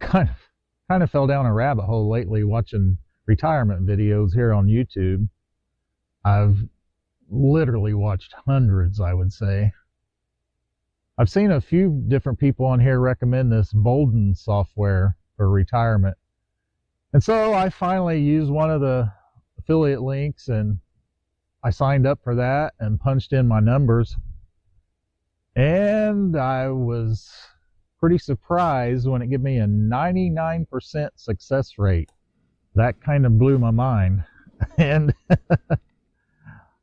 kind of fell down a rabbit hole lately watching retirement videos here on YouTube. I've literally watched hundreds, I would say. I've seen a few different people on here recommend this Bolden software for retirement. And so I finally used one of the affiliate links and I signed up for that and punched in my numbers. And I was pretty surprised when it gave me a 99% success rate. That kind of blew my mind. And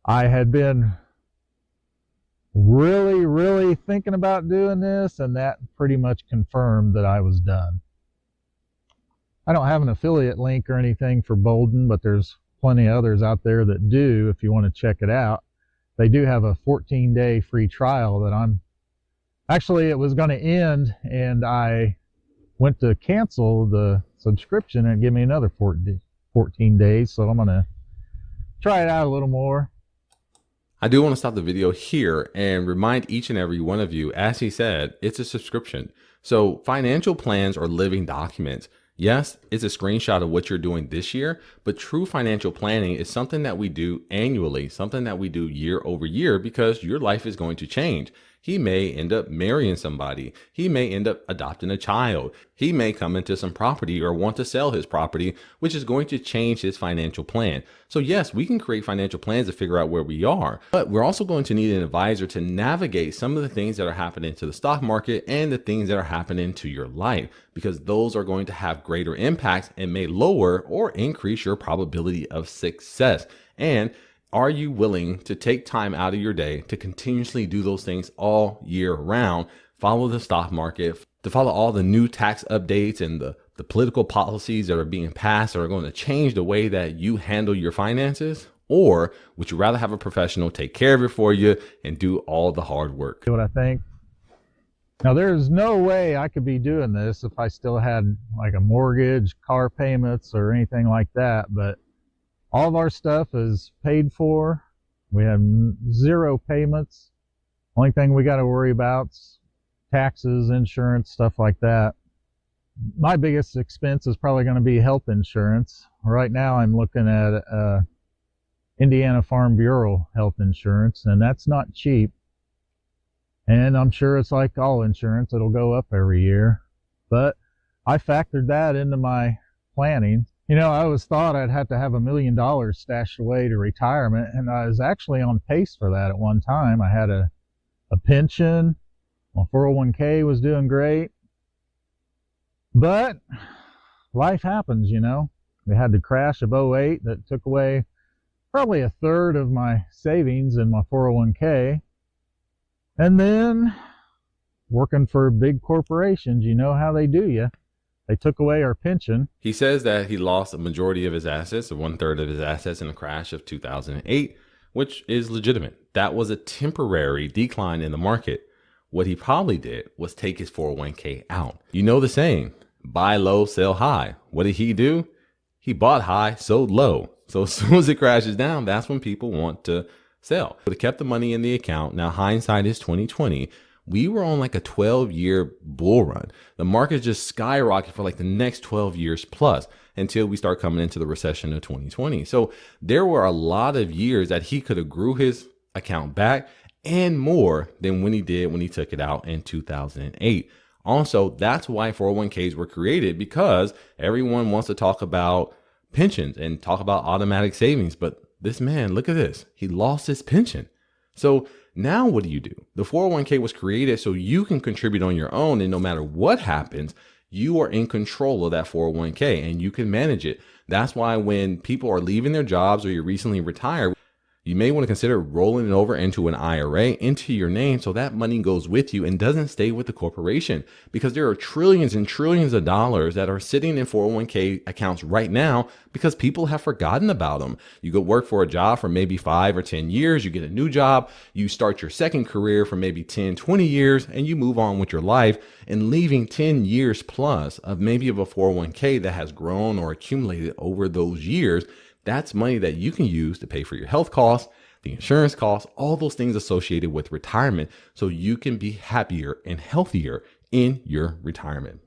I had been really thinking about doing this, and that pretty much confirmed that I was done. I don't have an affiliate link or anything for Bolden, but there's plenty of others out there that do if you want to check it out. They do have a 14-day free trial that it was going to end, and I went to cancel the subscription and give me another 14 days, so I'm going to try it out a little more. I do want to stop the video here and remind each and every one of you, as he said, it's a subscription. So financial plans are living documents. Yes, it's a screenshot of what you're doing this year, but true financial planning is something that we do annually, something that we do year over year, because your life is going to change. He may end up marrying somebody. He may end up adopting a child. He may come into some property or want to sell his property, which is going to change his financial plan. So yes, we can create financial plans to figure out where we are, but we're also going to need an advisor to navigate some of the things that are happening to the stock market and the things that are happening to your life, because those are going to have greater impacts and may lower or increase your probability of success. And are you willing to take time out of your day to continuously do those things all year round? Follow the stock market, to follow all the new tax updates and the political policies that are being passed that are going to change the way that you handle your finances? Or would you rather have a professional take care of it for you and do all the hard work? What I think. Now, there's no way I could be doing this if I still had like a mortgage, car payments, or anything like that, but all of our stuff is paid for. We have zero payments. Only thing we got to worry about is taxes, insurance, stuff like that. My biggest expense is probably going to be health insurance. Right now I'm looking at Indiana Farm Bureau health insurance, and that's not cheap. And I'm sure it's like all insurance, it'll go up every year. But I factored that into my planning. You know, I always thought I'd have to have $1 million stashed away to retirement, and I was actually on pace for that at one time. I had a pension, my 401k was doing great, but life happens, you know. We had the crash of '08 that took away probably a third of my savings in my 401k, and then working for big corporations, you know how they do you. They took away our pension. He says that he lost a majority of his assets, or 1/3 of his assets, in the crash of 2008, which is legitimate. That was a temporary decline in the market. What he probably did was take his 401k out. You know the saying, buy low, sell high. What did he do? He bought high, sold low. So as soon as it crashes down, that's when people want to sell. But he kept the money in the account. Now hindsight is 2020. We were on like a 12-year bull run. The market just skyrocketed for like the next 12 years plus until we start coming into the recession of 2020. So there were a lot of years that he could have grew his account back and more than when he did when he took it out in 2008. Also, that's why 401ks were created, because everyone wants to talk about pensions and talk about automatic savings. But this man, look at this. He lost his pension. So now what do? The 401k was created so you can contribute on your own, and no matter what happens, you are in control of that 401k and you can manage it. That's why when people are leaving their jobs or you're recently retired, you may want to consider rolling it over into an IRA into your name so that money goes with you and doesn't stay with the corporation, because there are trillions and trillions of dollars that are sitting in 401k accounts right now because people have forgotten about them. You go work for a job for maybe 5 or 10 years, you get a new job, you start your second career for maybe 10, 20 years, and you move on with your life, and leaving 10 years plus of maybe of a 401k that has grown or accumulated over those years. That's money that you can use to pay for your health costs, the insurance costs, all those things associated with retirement, so you can be happier and healthier in your retirement.